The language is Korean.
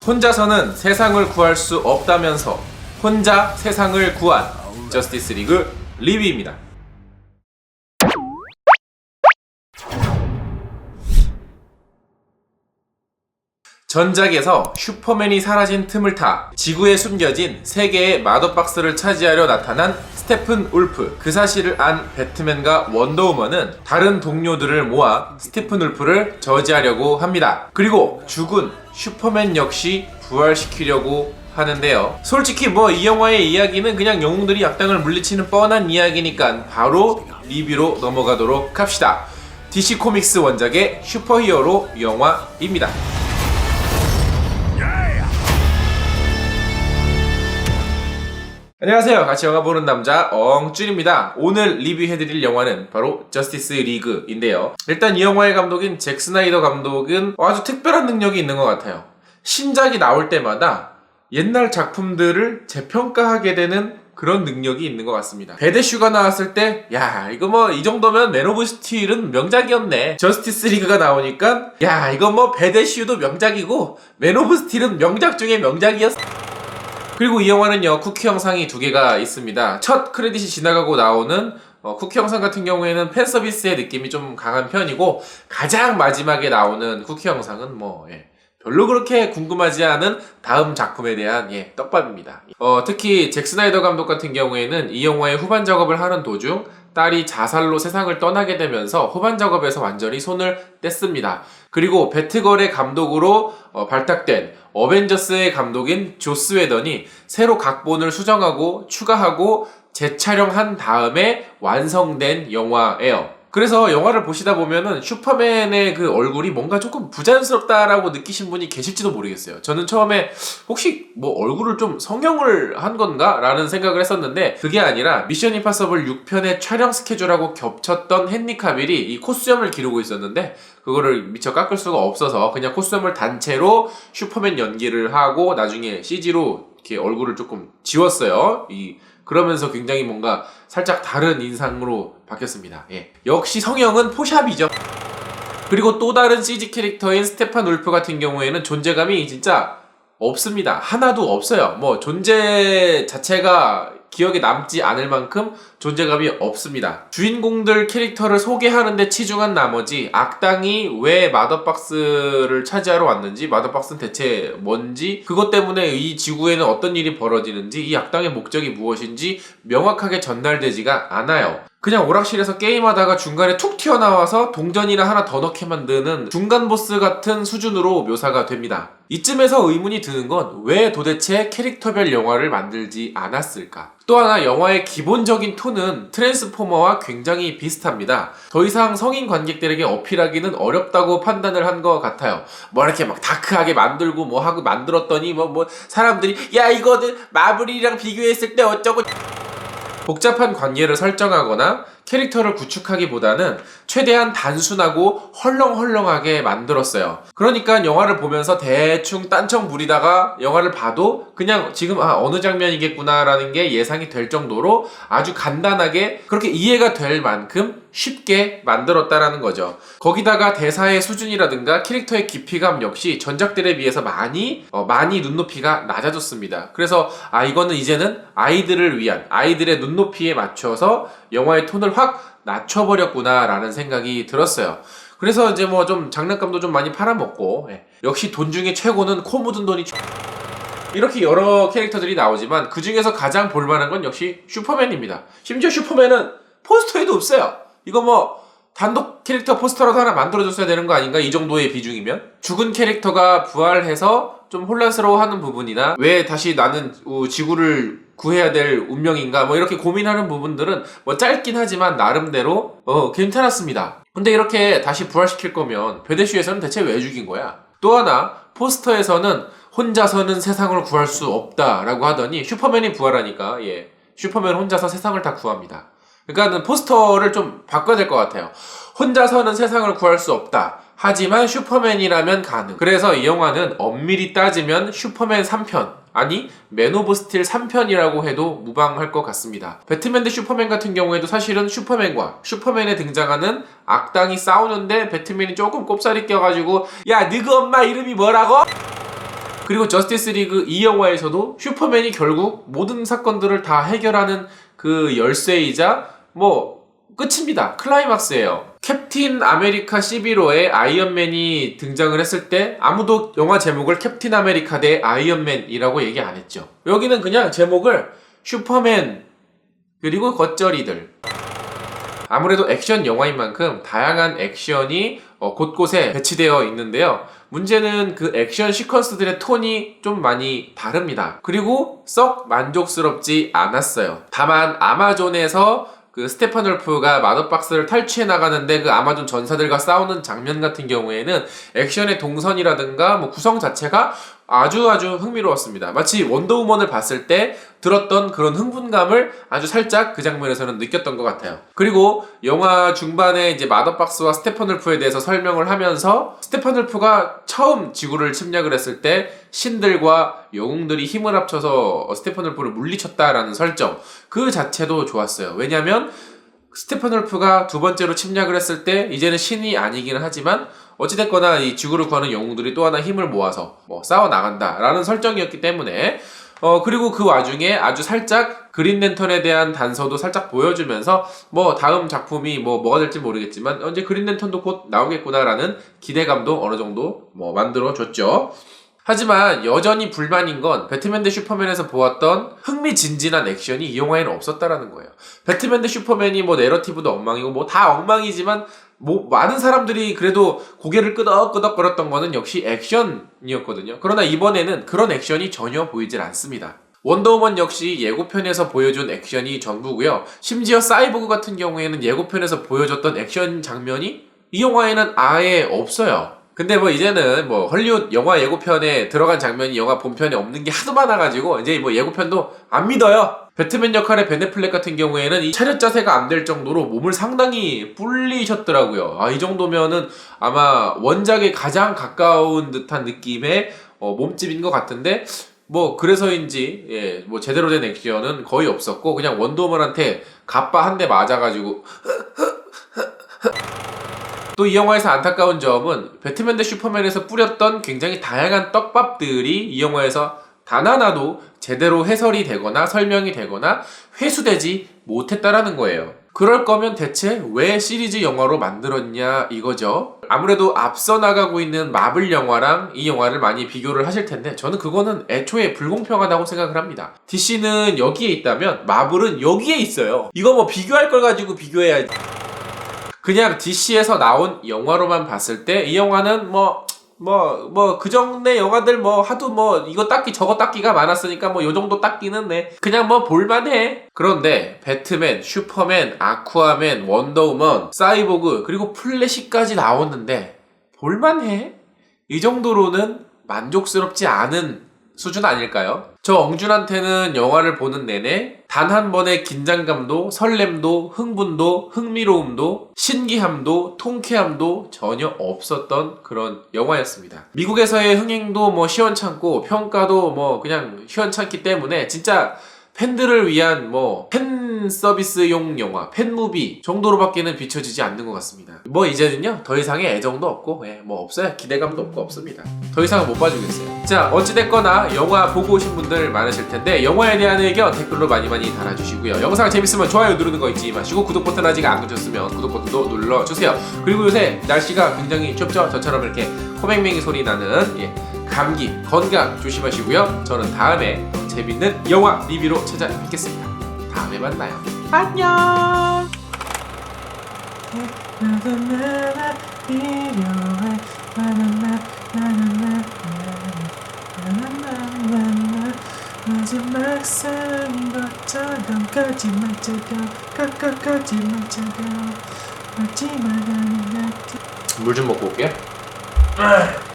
혼자서는 세상을 구할 수 없다면서 혼자 세상을 구한 저스티스 리그 리뷰입니다. 전작에서 슈퍼맨이 사라진 틈을 타 지구에 숨겨진 3개의 마더박스를 차지하려 나타난 스테픈 울프. 그 사실을 안 배트맨과 원더우먼은 다른 동료들을 모아 스테픈 울프를 저지하려고 합니다. 그리고 죽은 슈퍼맨 역시 부활시키려고 하는데요. 솔직히 이 영화의 이야기는 그냥 영웅들이 악당을 물리치는 뻔한 이야기니까 바로 리뷰로 넘어가도록 합시다. DC 코믹스 원작의 슈퍼히어로 영화입니다. 안녕하세요. 같이 영화 보는 남자 엉준입니다. 오늘 리뷰해드릴 영화는 바로 저스티스 리그인데요. 일단 이 영화의 감독인 잭 스나이더 감독은 아주 특별한 능력이 있는 것 같아요. 신작이 나올 때마다 옛날 작품들을 재평가하게 되는 그런 능력이 있는 것 같습니다. 배드슈가 나왔을 때 야 이거 이 정도면 맨 오브 스틸은 명작이었네. 저스티스 리그가 나오니까 야 이거 배드슈도 명작이고 맨 오브 스틸은 명작 중에 명작이었어. 그리고 이 영화는요, 쿠키 영상이 2개가 있습니다. 첫 크레딧이 지나가고 나오는 쿠키 영상 같은 경우에는 팬서비스의 느낌이 좀 강한 편이고, 가장 마지막에 나오는 쿠키 영상은 별로 그렇게 궁금하지 않은 다음 작품에 대한 떡밥입니다. 특히 잭 스나이더 감독 같은 경우에는 이 영화의 후반 작업을 하는 도중 딸이 자살로 세상을 떠나게 되면서 후반 작업에서 완전히 손을 뗐습니다. 그리고 배트걸의 감독으로 발탁된 어벤져스의 감독인 조스 웨던이 새로 각본을 수정하고 추가하고 재촬영한 다음에 완성된 영화예요. 그래서 영화를 보시다 보면은 슈퍼맨의 그 얼굴이 뭔가 조금 부자연스럽다라고 느끼신 분이 계실지도 모르겠어요. 저는 처음에 혹시 얼굴을 좀 성형을 한 건가? 라는 생각을 했었는데 그게 아니라 미션 임파서블 6편의 촬영 스케줄하고 겹쳤던 헨리 카빌이 이 콧수염을 기르고 있었는데 그거를 미처 깎을 수가 없어서 그냥 콧수염을 단체로 슈퍼맨 연기를 하고 나중에 CG로 이렇게 얼굴을 조금 지웠어요. 그러면서 굉장히 뭔가 살짝 다른 인상으로 바뀌었습니다. 역시 성형은 포샵이죠. 그리고 또 다른 CG 캐릭터인 스테판 울프 같은 경우에는 존재감이 진짜 없습니다. 하나도 없어요. 존재 자체가 기억에 남지 않을 만큼 존재감이 없습니다. 주인공들 캐릭터를 소개하는데 치중한 나머지 악당이 왜 마더박스를 차지하러 왔는지, 마더박스는 대체 뭔지, 그것 때문에 이 지구에는 어떤 일이 벌어지는지, 이 악당의 목적이 무엇인지 명확하게 전달되지가 않아요. 그냥 오락실에서 게임하다가 중간에 툭 튀어나와서 동전이나 하나 더 넣게 만드는 중간 보스 같은 수준으로 묘사가 됩니다. 이쯤에서 의문이 드는 건 왜 도대체 캐릭터별 영화를 만들지 않았을까? 또 하나 영화의 기본적인 톤은 트랜스포머와 굉장히 비슷합니다. 더 이상 성인 관객들에게 어필하기는 어렵다고 판단을 한 것 같아요. 이렇게 다크하게 만들고 하고 만들었더니 사람들이 야 이거는 마블이랑 비교했을 때 어쩌고 복잡한 관계를 설정하거나 캐릭터를 구축하기보다는 최대한 단순하고 헐렁헐렁하게 만들었어요. 그러니까 영화를 보면서 대충 딴청 부리다가 영화를 봐도 그냥 지금 어느 장면이겠구나 라는 게 예상이 될 정도로 아주 간단하게 그렇게 이해가 될 만큼 쉽게 만들었다라는 거죠. 거기다가 대사의 수준이라든가 캐릭터의 깊이감 역시 전작들에 비해서 많이 눈높이가 낮아졌습니다. 그래서 이거는 이제는 아이들을 위한 아이들의 눈높이에 맞춰서 영화의 톤을 확 낮춰버렸구나 라는 생각이 들었어요. 그래서 이제 좀 장난감도 좀 많이 팔아먹고 역시 돈 중에 최고는 코 묻은 돈이 이렇게 여러 캐릭터들이 나오지만 그 중에서 가장 볼만한 건 역시 슈퍼맨입니다. 심지어 슈퍼맨은 포스터에도 없어요. 이거 단독 캐릭터 포스터라도 하나 만들어줬어야 되는 거 아닌가? 이 정도의 비중이면? 죽은 캐릭터가 부활해서 좀 혼란스러워하는 부분이나 왜 다시 나는 지구를 구해야 될 운명인가 이렇게 고민하는 부분들은 짧긴 하지만 나름대로 괜찮았습니다. 근데 이렇게 다시 부활시킬 거면 배드슈에서는 대체 왜 죽인 거야? 또 하나 포스터에서는 혼자서는 세상을 구할 수 없다라고 하더니 슈퍼맨이 부활하니까 슈퍼맨 혼자서 세상을 다 구합니다. 그러니까 포스터를 좀 바꿔야 될 것 같아요. 혼자서는 세상을 구할 수 없다. 하지만 슈퍼맨이라면 가능. 그래서 이 영화는 엄밀히 따지면 슈퍼맨 3편, 아니 맨 오브 스틸 3편이라고 해도 무방할 것 같습니다. 배트맨 대 슈퍼맨 같은 경우에도 사실은 슈퍼맨과 슈퍼맨에 등장하는 악당이 싸우는데 배트맨이 조금 꼽사리 껴가지고 야 너그 엄마 이름이 뭐라고? 그리고 저스티스 리그 이 영화에서도 슈퍼맨이 결국 모든 사건들을 다 해결하는 그 열쇠이자 뭐 끝입니다. 클라이막스예요. 캡틴 아메리카 11호에 아이언맨이 등장을 했을 때 아무도 영화 제목을 캡틴 아메리카 대 아이언맨이라고 얘기 안 했죠. 여기는 그냥 제목을 슈퍼맨 그리고 겉절이들. 아무래도 액션 영화인 만큼 다양한 액션이 곳곳에 배치되어 있는데요. 문제는 그 액션 시퀀스들의 톤이 좀 많이 다릅니다. 그리고 썩 만족스럽지 않았어요. 다만 아마존에서 그 스테판 울프가 마더박스를 탈취해 나가는데 그 아마존 전사들과 싸우는 장면 같은 경우에는 액션의 동선이라든가 뭐 구성 자체가 아주 흥미로웠습니다. 마치 원더우먼을 봤을 때 들었던 그런 흥분감을 아주 살짝 그 장면에서는 느꼈던 것 같아요. 그리고 영화 중반에 이제 마더박스와 스테판 울프에 대해서 설명을 하면서 스테판 울프가 처음 지구를 침략을 했을 때 신들과 영웅들이 힘을 합쳐서 스테판 울프를 물리쳤다라는 설정, 그 자체도 좋았어요. 왜냐면 스테판 울프가 두 번째로 침략을 했을 때 이제는 신이 아니기는 하지만 어찌됐거나 이 지구를 구하는 영웅들이 또 하나 힘을 모아서 뭐 싸워 나간다라는 설정이었기 때문에 그리고 그 와중에 아주 살짝 그린 랜턴에 대한 단서도 살짝 보여주면서 뭐 다음 작품이 뭐가 될지 모르겠지만 이제 그린 랜턴도 곧 나오겠구나라는 기대감도 어느 정도 뭐 만들어줬죠. 하지만 여전히 불만인 건 배트맨 대 슈퍼맨에서 보았던 흥미진진한 액션이 이 영화에는 없었다라는 거예요. 배트맨 대 슈퍼맨이 뭐 내러티브도 엉망이고 뭐 다 엉망이지만 뭐 많은 사람들이 그래도 고개를 끄덕끄덕거렸던 거는 역시 액션이었거든요. 그러나 이번에는 그런 액션이 전혀 보이질 않습니다. 원더우먼 역시 예고편에서 보여준 액션이 전부고요. 심지어 사이보그 같은 경우에는 예고편에서 보여줬던 액션 장면이 이 영화에는 아예 없어요. 근데 뭐 이제는 뭐 헐리우드 영화 예고편에 들어간 장면이 영화 본편에 없는 게 하도 많아가지고 이제 뭐 예고편도 안 믿어요. 배트맨 역할의 벤 애플렉 같은 경우에는 이 차렷 자세가 안 될 정도로 몸을 상당히 불리셨더라고요. 이 정도면은 아마 원작에 가장 가까운 듯한 느낌의 몸집인 것 같은데 뭐 그래서인지 뭐 제대로 된 액션은 거의 없었고 그냥 원더우먼한테 갑바 한 대 맞아가지고 또 이 영화에서 안타까운 점은 배트맨 대 슈퍼맨에서 뿌렸던 굉장히 다양한 떡밥들이 이 영화에서 단 하나도 제대로 해설이 되거나 설명이 되거나 회수되지 못했다라는 거예요. 그럴 거면 대체 왜 시리즈 영화로 만들었냐 이거죠. 아무래도 앞서 나가고 있는 마블 영화랑 이 영화를 많이 비교를 하실 텐데 저는 그거는 애초에 불공평하다고 생각을 합니다. DC는 여기에 있다면 마블은 여기에 있어요. 이거 뭐 비교할 걸 가지고 비교해야지. 그냥 DC에서 나온 영화로만 봤을 때 이 영화는 그 정도의 영화들 뭐 하도 뭐 이거 닦기 저거 닦기가 많았으니까 뭐 요 정도 닦기는 그냥 뭐 볼만해. 그런데 배트맨, 슈퍼맨, 아쿠아맨, 원더우먼, 사이보그 그리고 플래시까지 나왔는데 볼만해? 이 정도로는 만족스럽지 않은 수준 아닐까요? 저 엉준한테는 영화를 보는 내내 단 한 번의 긴장감도 설렘도 흥분도 흥미로움도 신기함도 통쾌함도 전혀 없었던 그런 영화였습니다. 미국에서의 흥행도 뭐 시원찮고 평가도 뭐 그냥 시원찮기 때문에 진짜 팬들을 위한 뭐 팬 서비스용 영화, 팬무비 정도로밖에는 비춰지지 않는 것 같습니다. 뭐 이제는요 더 이상의 애정도 없고 뭐 없어요. 기대감도 없고 없습니다. 더 이상은 못 봐주겠어요. 자 어찌됐거나 영화 보고 오신 분들 많으실 텐데 영화에 대한 의견 댓글로 많이 달아주시고요. 영상 재밌으면 좋아요 누르는 거 잊지 마시고 구독 버튼 아직 안 누르셨으면 구독 버튼도 눌러주세요. 그리고 요새 날씨가 굉장히 춥죠? 저처럼 이렇게 코맹맹이 소리 나는 감기 건강 조심하시고요. 저는 다음에 재밌는 영화 리뷰로 찾아뵙겠습니다. 다음에 만나요. 안녕. 마지막 사랑인 것처럼 거짓말 쳐도 거짓말 쳐도 마지막 물 좀 먹고 올게요.